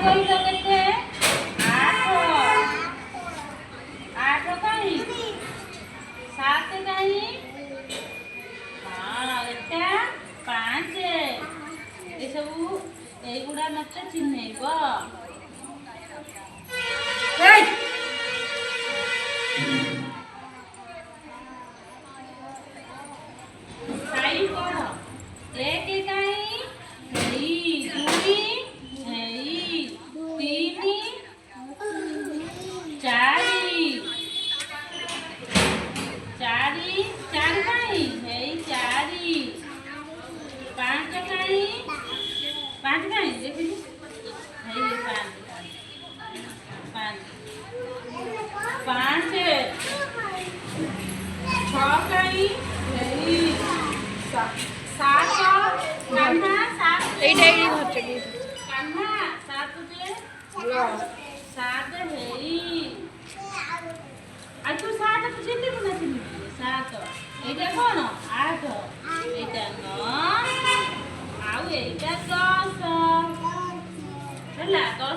କହିଲ କେତେ? 8 8 କାହିଁ 7 କାହିଁ ହଁ ଏଟା 5 ଏସବୁ ଏଇଗୁଡ଼ା ମତେ ଚିହ୍ନେଇବ। ଖାଇ କଣ 1 କାହିଁ ହେଇ 2 ହେଇ 3 4 4 କାହିଁ ହେଇ 4 5 କାହିଁ 5 କାହିଁ ଦେଖିଲୁ ହେଇ 5 6 କାହିଁ ହେଇ 7 କାହ୍ନା 7 এইটা এই হচ্ছে কি କାହ୍ନା 7 ଯେ 7 ହେଇ ଆଉ ତୁ 7 ତୁ ଚିହ୍ନିବୁ ନା ଚିହ୍ନିବୁ 7 ଏଇଟା କଣ 8 ଏଇଟା 9 ଆଉ ଏଇଟା 10 ହେଲା 10